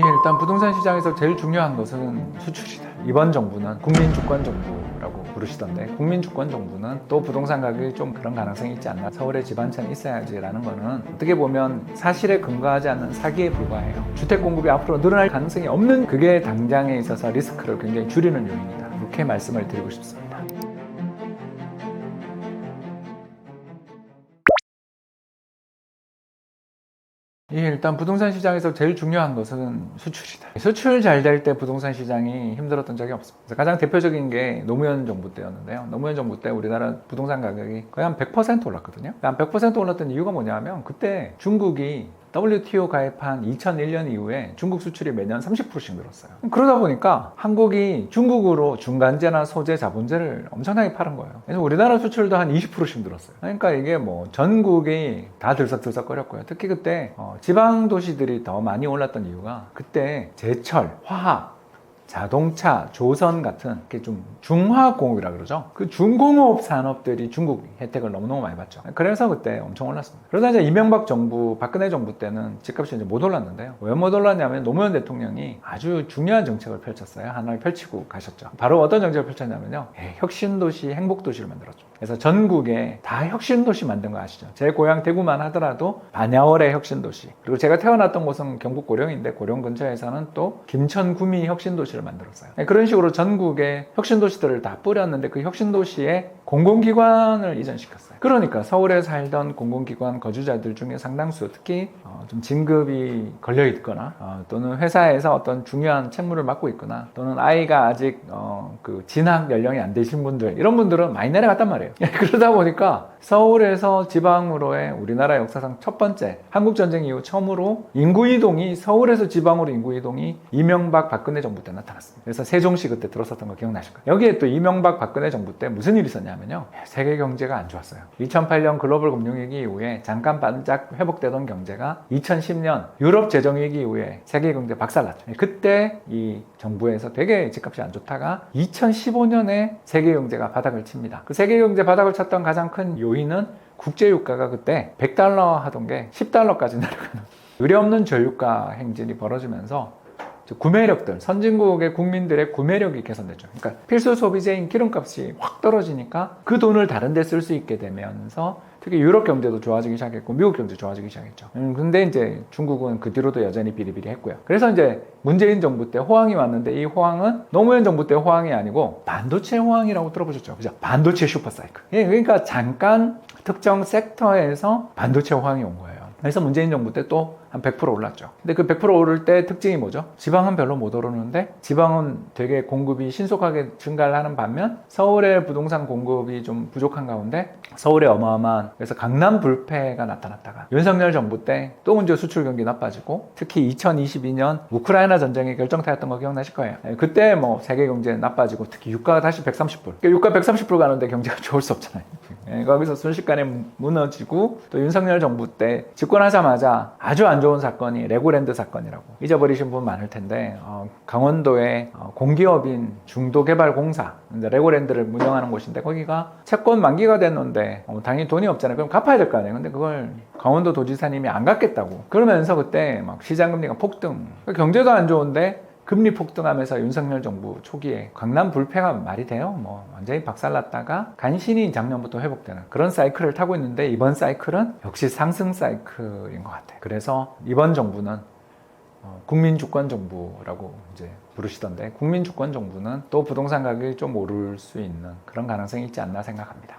일단 부동산 시장에서 제일 중요한 것은 수출이다. 이번 정부는 국민주권 정부라고 부르시던데, 국민주권 정부는 또 부동산 가격이 좀 그런 가능성이 있지 않나. 서울에 집 한 채는 있어야지라는 거는 어떻게 보면 사실에 근거하지 않는 사기에 불과해요. 주택 공급이 앞으로 늘어날 가능성이 없는, 그게 당장에 있어서 리스크를 굉장히 줄이는 요인이다. 이렇게 말씀을 드리고 싶습니다. 일단 부동산 시장에서 제일 중요한 것은 수출이다. 수출 잘 될 때 부동산 시장이 힘들었던 적이 없습니다. 가장 대표적인 게 노무현 정부 때였는데요. 노무현 정부 때 우리나라 부동산 가격이 거의 한 100% 올랐거든요. 한 100% 올랐던 이유가 뭐냐면, 그때 중국이 WTO 가입한 2001년 이후에 중국 수출이 매년 30%씩 늘었어요. 그러다 보니까 한국이 중국으로 중간재나 소재, 자본재를 엄청나게 파는 거예요. 그래서 우리나라 수출도 한 20%씩 늘었어요. 그러니까 이게 뭐 전국이 다 들썩들썩거렸고요. 특히 그때 지방 도시들이 더 많이 올랐던 이유가, 그때 제철, 화학, 자동차, 조선 같은 좀 중화공업이라 그러죠. 그 중공업 산업들이 중국 혜택을 너무너무 많이 받죠. 그래서 그때 엄청 올랐습니다. 그러다 이제 이명박 정부, 박근혜 정부 때는 집값이 이제 못 올랐는데요. 왜 못 올랐냐면, 노무현 대통령이 아주 중요한 정책을 펼쳤어요. 하나를 펼치고 가셨죠. 바로 어떤 정책을 펼쳤냐면요, 혁신도시, 행복도시를 만들었죠. 그래서 전국에 다 혁신도시 만든 거 아시죠? 제 고향 대구만 하더라도 반야월의 혁신도시, 그리고 제가 태어났던 곳은 경북 고령인데, 고령 근처에서는 또 김천구미 혁신도시를 만들었어요. 그런 식으로 전국에 혁신도시들을 다 뿌렸는데, 그 혁신도시에 공공기관을 이전시켰어요. 그러니까 서울에 살던 공공기관 거주자들 중에 상당수, 특히 좀 진급이 걸려 있거나 또는 회사에서 어떤 중요한 책무를 맡고 있거나, 또는 아이가 아직 그 진학 연령이 안 되신 분들, 이런 분들은 많이 내려갔단 말이에요. 그러다 보니까 서울에서 지방으로의 우리나라 역사상 첫 번째, 한국전쟁 이후 처음으로 인구이동이, 서울에서 지방으로 인구이동이 이명박 박근혜 정부 때 나타났습니다. 그래서 세종시 그때 들었었던 거 기억나실 거예요. 여기에 또 이명박 박근혜 정부 때 무슨 일이 있었냐면요, 세계 경제가 안 좋았어요. 2008년 글로벌 금융위기 이후에 잠깐 반짝 회복되던 경제가 2010년 유럽 재정위기 이후에 세계 경제 박살났죠. 그때 이 정부에서 되게 집값이 안 좋다가 2015년에 세계 경제가 바닥을 칩니다. 그 세계 경제 바닥을 쳤던 가장 큰 요인은 국제유가가 그때 100달러 하던 게 10달러까지 내려가는 의뢰없는 저유가 행진이 벌어지면서 구매력들, 선진국의 국민들의 구매력이 개선됐죠. 그러니까 필수 소비재인 기름값이 확 떨어지니까 그 돈을 다른 데 쓸 수 있게 되면서 특히 유럽 경제도 좋아지기 시작했고, 미국 경제 좋아지기 시작했죠. 근데 이제 중국은 그 뒤로도 여전히 비리비리했고요. 그래서 이제 문재인 정부 때 호황이 왔는데, 이 호황은 노무현 정부 때 호황이 아니고 반도체 호황이라고 들어보셨죠? 그죠? 반도체 슈퍼사이클. 그러니까 잠깐 특정 섹터에서 반도체 호황이 온 거예요. 그래서 문재인 정부 때 또 한 100% 올랐죠. 근데 그 100% 오를 때 특징이 뭐죠? 지방은 별로 못 오르는데, 지방은 되게 공급이 신속하게 증가를 하는 반면 서울의 부동산 공급이 좀 부족한 가운데 서울에 어마어마한, 그래서 강남 불패가 나타났다가 윤석열 정부 때 또 이제 수출 경기 나빠지고, 특히 2022년 우크라이나 전쟁이 결정타였던 거 기억나실 거예요. 그때 뭐 세계 경제 나빠지고, 특히 유가가 다시 130불. 유가 130불 가는데 경제가 좋을 수 없잖아요. 거기서 순식간에 무너지고, 또 윤석열 정부 때 집권하자마자 아주 안 좋은 사건이 레고랜드 사건이라고 잊어버리신 분 많을 텐데, 강원도의 공기업인 중도개발공사, 레고랜드를 운영하는 곳인데, 거기가 채권 만기가 됐는데 당연히 돈이 없잖아요. 그럼 갚아야 될 거 아니에요. 근데 그걸 강원도 도지사님이 안 갚겠다고 그러면서 그때 막 시장금리가 폭등, 경제도 안 좋은데 금리 폭등하면서 윤석열 정부 초기에 강남 불패가 말이 돼요? 뭐 완전히 박살났다가 간신히 작년부터 회복되는 그런 사이클을 타고 있는데, 이번 사이클은 역시 상승 사이클인 것 같아요. 그래서 이번 정부는 국민주권 정부라고 이제 부르시던데, 국민주권 정부는 또 부동산 가격이 좀 오를 수 있는 그런 가능성이 있지 않나 생각합니다.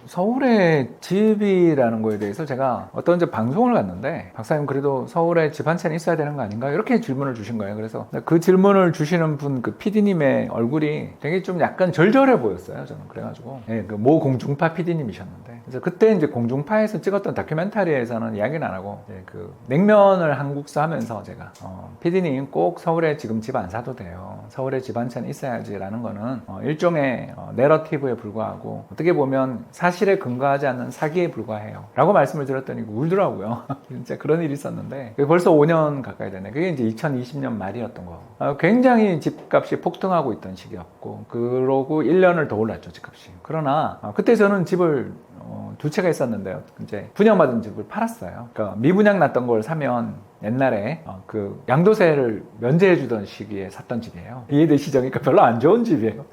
서울에 집이라는 거에 대해서 제가 어떤 이제 방송을 갔는데, 박사님 그래도 서울에 집 한 채는 있어야 되는 거 아닌가? 이렇게 질문을 주신 거예요. 그래서 그 질문을 주시는 분, 그 PD님의 얼굴이 되게 좀 약간 절절해 보였어요. 저는 그래가지고, 그 모 공중파 PD님이셨는데, 그래서 그때 이제 공중파에서 찍었던 다큐멘터리에서는 이야기는 안 하고, 그 냉면을 한국사 하면서 제가 PD님 꼭 서울에 지금 집 안 사도 돼요. 서울에 집 한 채는 있어야지라는 거는 일종의 내러티브에 불과하고, 어떻게 보면 사실에 근거하지 않는 사기에 불과해요 라고 말씀을 드렸더니 울더라고요. 진짜 그런 일이 있었는데, 벌써 5년 가까이 되네. 그게 이제 2020년 말이었던 거. 굉장히 집값이 폭등하고 있던 시기였고, 그러고 1년을 더 올랐죠, 집값이. 그러나 그때 저는 집을 두 채가 있었는데요. 이제 분양받은 집을 팔았어요. 그러니까 미분양 났던 걸 사면 옛날에 그 양도세를 면제해주던 시기에 샀던 집이에요. 이해되시죠? 그러니까 별로 안 좋은 집이에요.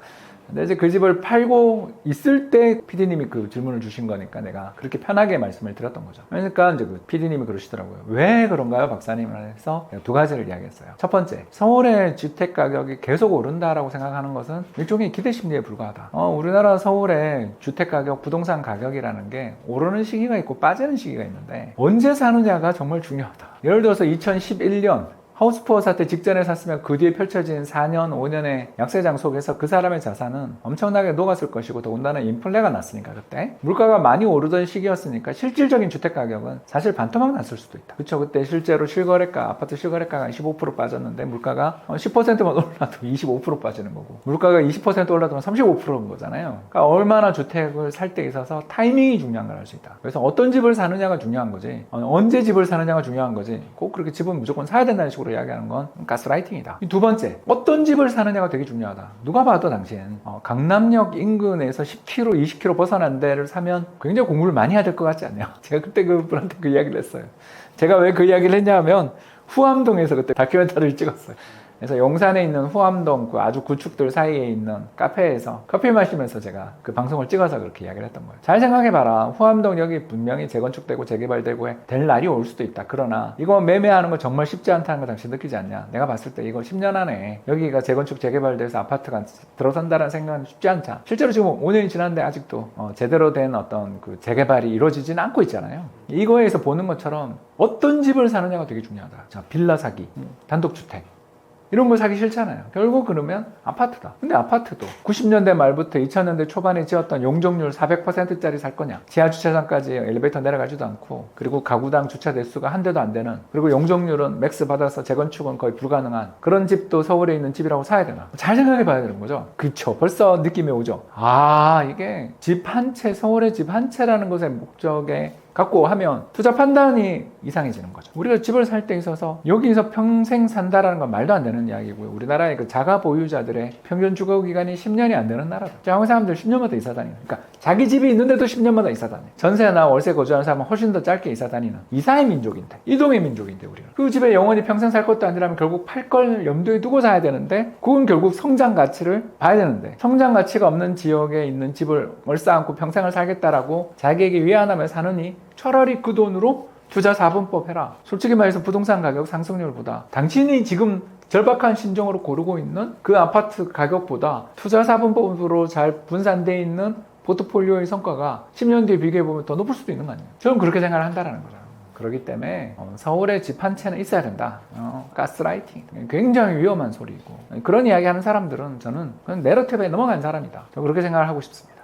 근데 이제 그 집을 팔고 있을 때 PD님이 그 질문을 주신 거니까 내가 그렇게 편하게 말씀을 드렸던 거죠. 그러니까 이제 그 PD님이 그러시더라고요. 왜 그런가요, 박사님? 해서 두 가지를 이야기했어요. 첫 번째, 서울의 주택 가격이 계속 오른다라고 생각하는 것은 일종의 기대 심리에 불과하다. 우리나라 서울의 주택 가격, 부동산 가격이라는 게 오르는 시기가 있고 빠지는 시기가 있는데 언제 사느냐가 정말 중요하다. 예를 들어서 2011년 하우스푸어 사태 직전에 샀으면 그 뒤에 펼쳐진 4년, 5년의 약세장 속에서 그 사람의 자산은 엄청나게 녹았을 것이고 더군다나 인플레가 났으니까 그때 물가가 많이 오르던 시기였으니까 실질적인 주택가격은 사실 반토막 났을 수도 있다. 그쵸? 그때 실제로 실거래가, 아파트 실거래가가 15% 빠졌는데 물가가 10%만 올라도 25% 빠지는 거고 물가가 20% 올라도 35%인 거잖아요. 그러니까 얼마나 주택을 살 때 있어서 타이밍이 중요한 걸 알 수 있다. 그래서 어떤 집을 사느냐가 중요한 거지 언제 집을 사느냐가 중요한 거지 꼭 그렇게 집은 무조건 사야 된다는 식으로 이야기하는 건 가스라이팅이다. 두 번째, 어떤 집을 사느냐가 되게 중요하다. 누가 봐도 당신 강남역 인근에서 10km, 20km 벗어난 데를 사면 굉장히 공부를 많이 해야 될 것 같지 않나요? 제가 그때 그분한테 그 이야기를 했어요. 제가 왜 그 이야기를 했냐면 후암동에서 그때 다큐멘터리를 찍었어요. 그래서 용산에 있는 후암동 그 아주 구축들 사이에 있는 카페에서 커피 마시면서 제가 그 방송을 찍어서 그렇게 이야기를 했던 거예요. 잘 생각해봐라. 후암동역이 분명히 재건축되고 재개발되고 될 날이 올 수도 있다. 그러나 이거 매매하는 거 정말 쉽지 않다는 거 당신 느끼지 않냐? 내가 봤을 때 이거 10년 안에 여기가 재건축 재개발돼서 아파트가 들어선다는 생각은 쉽지 않다. 실제로 지금 5년이 지났는데 아직도 제대로 된 어떤 그 재개발이 이루어지지는 않고 있잖아요. 이거에서 보는 것처럼 어떤 집을 사느냐가 되게 중요하다. 자, 빌라 사기, 단독주택 이런 거 사기 싫잖아요. 결국 그러면 아파트다. 근데 아파트도 90년대 말부터 2000년대 초반에 지었던 용적률 400%짜리 살 거냐? 지하 주차장까지 엘리베이터 내려가지도 않고 그리고 가구당 주차 대수가 한 대도 안 되는 그리고 용적률은 맥스 받아서 재건축은 거의 불가능한 그런 집도 서울에 있는 집이라고 사야 되나? 잘 생각해 봐야 되는 거죠. 그쵸. 벌써 느낌이 오죠. 이게 집 한 채, 서울의 집 한 채라는 것의 목적에 갖고 하면 투자 판단이 이상해지는 거죠. 우리가 집을 살 때 있어서 여기서 평생 산다라는 건 말도 안 되는 이야기고요. 우리나라의 그 자가 보유자들의 평균 주거 기간이 10년이 안 되는 나라다. 한국 사람들 10년마다 이사 다니는. 그러니까 자기 집이 있는데도 10년마다 이사 다니. 전세나 월세 거주하는 사람은 훨씬 더 짧게 이사 다니는 이사의 민족인데, 이동의 민족인데 우리는. 그 집에 영원히 평생 살 것도 아니라면 결국 팔 걸 염두에 두고 사야 되는데, 그건 결국 성장 가치를 봐야 되는데, 성장 가치가 없는 지역에 있는 집을 얼싸안고 평생을 살겠다라고 자기에게 위안하며 사느니 차라리 그 돈으로 투자 4분법 해라. 솔직히 말해서 부동산 가격 상승률보다 당신이 지금 절박한 심정으로 고르고 있는 그 아파트 가격보다 투자 4분법으로 잘 분산되어 있는 포트폴리오의 성과가 10년 뒤에 비교해보면 더 높을 수도 있는 거 아니에요. 저는 그렇게 생각을 한다는 거죠. 그렇기 때문에 서울에 집 한 채는 있어야 된다. 가스라이팅. 굉장히 위험한 소리고 그런 이야기 하는 사람들은 저는 그냥 내러티브에 넘어간 사람이다. 저는 그렇게 생각을 하고 싶습니다.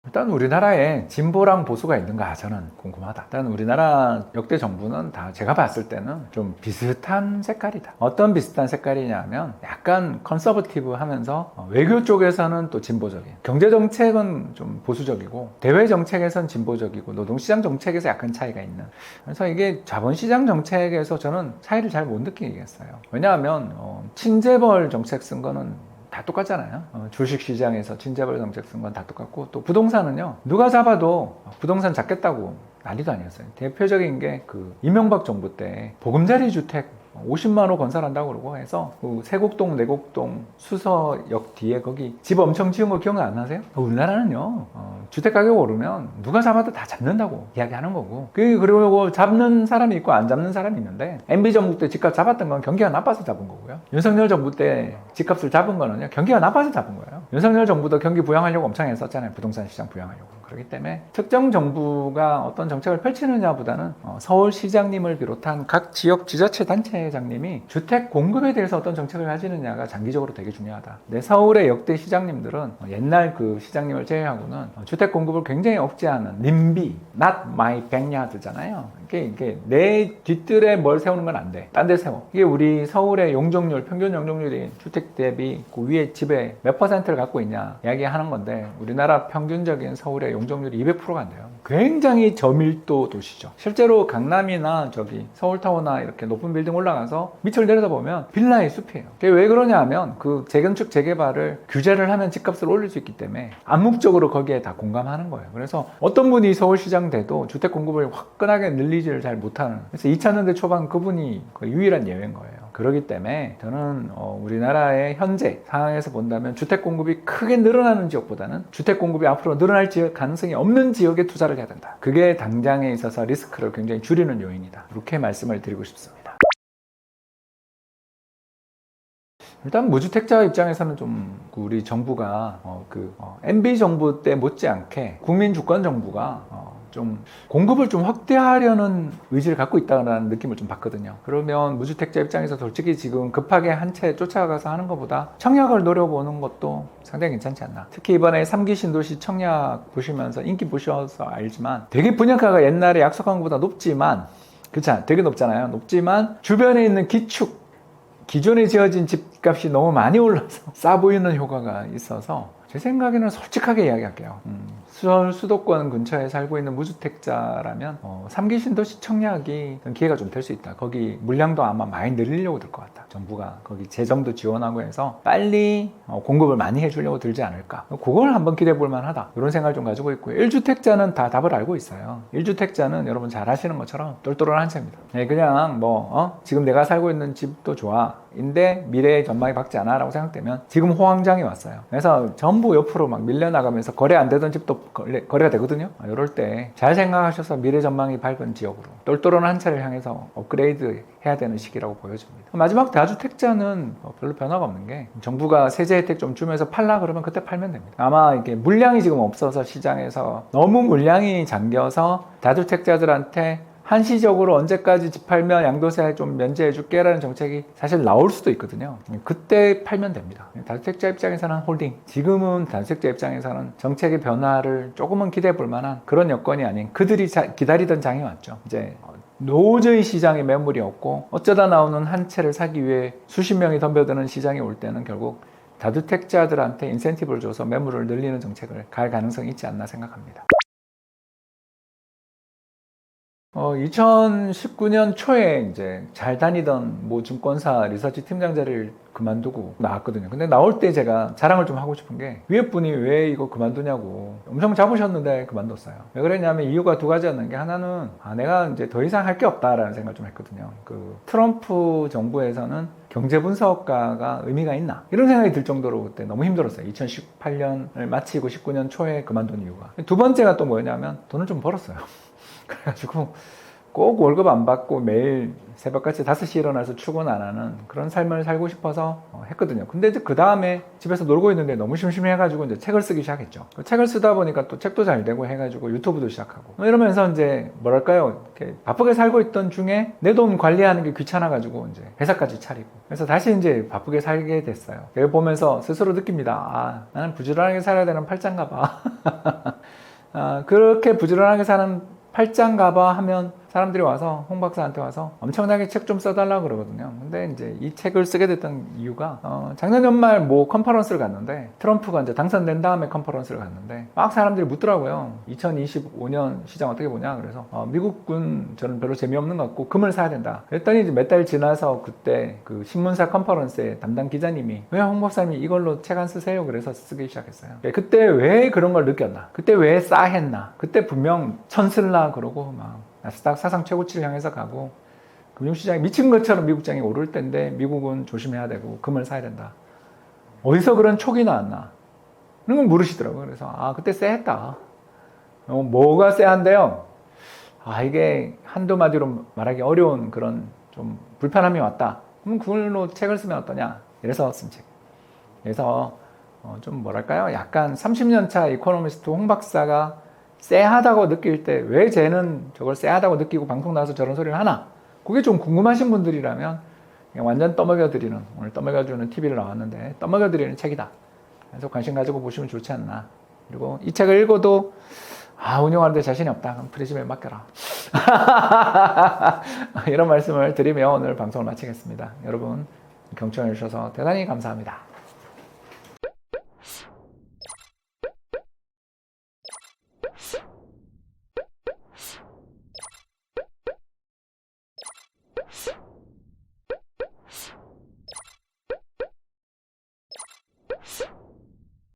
일단 우리나라에 진보랑 보수가 있는가 저는 궁금하다. 일단 우리나라 역대 정부는 다 제가 봤을 때는 좀 비슷한 색깔이다. 어떤 비슷한 색깔이냐면 약간 컨서버티브 하면서 외교 쪽에서는 또 진보적인, 경제 정책은 좀 보수적이고 대외 정책에선 진보적이고 노동시장 정책에서 약간 차이가 있는. 그래서 이게 자본시장 정책에서 저는 차이를 잘 못 느끼겠어요. 왜냐하면 친재벌 정책 쓴 거는 다 똑같잖아요. 주식시장에서 친재벌 정책 쓴 건 다 똑같고 또 부동산은요. 누가 잡아도 부동산 잡겠다고 난리도 아니었어요. 대표적인 게 그 이명박 정부 때 보금자리 주택 50만 호 건설한다고 그러고 해서 그 세곡동, 내곡동 수서역 뒤에 거기 집 엄청 지은 거 기억 안 나세요? 우리나라는요 주택 가격 오르면 누가 잡아도 다 잡는다고 이야기하는 거고 그리고 잡는 사람이 있고 안 잡는 사람이 있는데 MB 정부 때 집값 잡았던 건 경기가 나빠서 잡은 거고요. 윤석열 정부 때 집값을 잡은 거는요 경기가 나빠서 잡은 거예요. 윤석열 정부도 경기 부양하려고 엄청 했었잖아요. 부동산 시장 부양하려고. 그렇기 때문에 특정 정부가 어떤 정책을 펼치느냐보다는 서울시장님을 비롯한 각 지역 지자체 단체장님이 주택 공급에 대해서 어떤 정책을 가지느냐가 장기적으로 되게 중요하다. 내 서울의 역대 시장님들은 옛날 그 시장님을 제외하고는 주택 공급을 굉장히 억제하는 NIMBY, Not My Backyard잖아요. 이게 내 뒷뜰에 뭘 세우는 건 안 돼. 딴 데 세워. 이게 우리 서울의 용적률, 평균 용적률이 주택 대비 그 위에 집에 몇 %를 갖고 있냐 이야기하는 건데 우리나라 평균적인 서울의 용적률이 200%가 안 돼요. 굉장히 저밀도 도시죠. 실제로 강남이나 저기 서울타워나 이렇게 높은 빌딩 올라가서 밑을 내려다보면 빌라의 숲이에요. 그게 왜 그러냐 하면 그 재건축 재개발을 규제를 하면 집값을 올릴 수 있기 때문에 암묵적으로 거기에 다 공감하는 거예요. 그래서 어떤 분이 서울시장 돼도 주택 공급을 화끈하게 늘리지를 잘 못하는, 그래서 2000년대 초반 그분이 거의 유일한 예외인 거예요. 그렇기 때문에 저는 우리나라의 현재 상황에서 본다면 주택 공급이 크게 늘어나는 지역보다는 주택 공급이 앞으로 늘어날 가능성이 없는 지역에 투자를 해야 된다. 그게 당장에 있어서 리스크를 굉장히 줄이는 요인이다. 이렇게 말씀을 드리고 싶습니다. 일단 무주택자 입장에서는 좀 우리 정부가 MB 정부 때 못지않게 국민 주권 정부가 좀 공급을 좀 확대하려는 의지를 갖고 있다는 느낌을 좀 받거든요. 그러면 무주택자 입장에서 솔직히 지금 급하게 한 채 쫓아가서 하는 것보다 청약을 노려보는 것도 상당히 괜찮지 않나. 특히 이번에 3기 신도시 청약 보시면서 인기 보셔서 알지만 되게 분양가가 옛날에 약속한 것보다 높지만, 그렇잖아요. 되게 높잖아요. 높지만 주변에 있는 기존에 지어진 집값이 너무 많이 올라서 싸 보이는 효과가 있어서 제 생각에는 솔직하게 이야기할게요. 수도권 근처에 살고 있는 무주택자라면 3기 신도시 청약이 기회가 좀 될 수 있다. 거기 물량도 아마 많이 늘리려고 들 것 같다. 정부가 거기 재정도 지원하고 해서 빨리 공급을 많이 해주려고 들지 않을까. 그걸 한번 기대해 볼 만하다. 이런 생각을 좀 가지고 있고요. 1주택자는 다 답을 알고 있어요. 1주택자는 여러분 잘 아시는 것처럼 똘똘한 채입니다. 그냥 지금 내가 살고 있는 집도 좋아. 인데 미래의 전망이 밝지 않아 라고 생각되면 지금 호황장이 왔어요. 그래서 전부 옆으로 막 밀려나가면서 거래 안 되던 집도 거래가 되거든요. 이럴 때 잘 생각하셔서 미래 전망이 밝은 지역으로 똘똘한 한 채를 향해서 업그레이드 해야 되는 시기라고 보여집니다. 마지막 다주택자는 별로 변화가 없는 게 정부가 세제 혜택 좀 주면서 팔라 그러면 그때 팔면 됩니다. 아마 이게 물량이 지금 없어서 시장에서 너무 물량이 잠겨서 다주택자들한테 한시적으로 언제까지 집 팔면 양도세 좀 면제해 줄게 라는 정책이 사실 나올 수도 있거든요. 그때 팔면 됩니다. 다주택자 입장에서는 홀딩, 지금은 다주택자 입장에서는 정책의 변화를 조금은 기대해 볼 만한 그런 여건이 아닌, 그들이 기다리던 장이 왔죠. 이제 도저히 시장에 매물이 없고 어쩌다 나오는 한 채를 사기 위해 수십 명이 덤벼드는 시장이 올 때는 결국 다주택자들한테 인센티브를 줘서 매물을 늘리는 정책을 갈 가능성이 있지 않나 생각합니다. 2019년 초에 이제 잘 다니던 모 증권사 리서치 팀장 자리를 그만두고 나왔거든요. 근데 나올 때 제가 자랑을 좀 하고 싶은 게, 위에 분이 왜 이거 그만두냐고 엄청 잡으셨는데 그만뒀어요. 왜 그랬냐면 이유가 두 가지였는 게, 하나는 내가 이제 더 이상 할 게 없다라는 생각을 좀 했거든요. 그 트럼프 정부에서는 경제 분석가가 의미가 있나 이런 생각이 들 정도로 그때 너무 힘들었어요. 2018년을 마치고 19년 초에 그만둔 이유가. 두 번째가 또 뭐였냐면 돈을 좀 벌었어요. 그래가지고 꼭 월급 안 받고 매일 새벽같이 5시에 일어나서 출근 안 하는 그런 삶을 살고 싶어서 했거든요. 근데 이제 그 다음에 집에서 놀고 있는데 너무 심심해가지고 이제 책을 쓰기 시작했죠. 책을 쓰다 보니까 또 책도 잘 되고 해가지고 유튜브도 시작하고 이러면서 이제 뭐랄까요, 이렇게 바쁘게 살고 있던 중에 내 돈 관리하는 게 귀찮아가지고 이제 회사까지 차리고, 그래서 다시 이제 바쁘게 살게 됐어요. 그걸 보면서 스스로 느낍니다. 나는 부지런하게 살아야 되는 팔짱가 봐. 그렇게 부지런하게 사는 팔짱가봐 하면 사람들이 와서 홍 박사한테 와서 엄청나게 책 좀 써달라고 그러거든요. 근데 이제 이 책을 쓰게 됐던 이유가 작년 연말 뭐 컨퍼런스를 갔는데, 트럼프가 이제 당선된 다음에 컨퍼런스를 갔는데 막 사람들이 묻더라고요. 2025년 시장 어떻게 보냐. 그래서 미국군 저는 별로 재미없는 것 같고 금을 사야 된다. 그랬더니 이제 몇 달 지나서 그때 그 신문사 컨퍼런스에 담당 기자님이 왜 홍 박사님이 이걸로 책 안 쓰세요? 그래서 쓰기 시작했어요. 그때 왜 그런 걸 느꼈나? 그때 왜 싸했나? 그때 분명 천슬라 그러고 막 나스닥 사상 최고치를 향해서 가고 금융시장이 미친 것처럼 미국장이 오를 때인데 미국은 조심해야 되고 금을 사야 된다. 어디서 그런 촉이 나왔나? 그런 걸 물으시더라고요. 그래서 그때 쎄했다. 뭐가 쎄한데요? 이게 한두 마디로 말하기 어려운 그런 좀 불편함이 왔다. 그럼 그걸로 책을 쓰면 어떠냐? 이래서 쓴 책. 그래서 좀 뭐랄까요? 약간 30년차 이코노미스트 홍 박사가 쎄하다고 느낄 때 왜 쟤는 저걸 쎄하다고 느끼고 방송 나와서 저런 소리를 하나? 그게 좀 궁금하신 분들이라면 완전 떠먹여드리는, 오늘 떠먹여주는 TV를 나왔는데 떠먹여드리는 책이다. 그래서 관심 가지고 보시면 좋지 않나. 그리고 이 책을 읽어도 운영하는데 자신이 없다. 그럼 프리즘에 맡겨라. 이런 말씀을 드리며 오늘 방송을 마치겠습니다. 여러분 경청해 주셔서 대단히 감사합니다. 있습니다.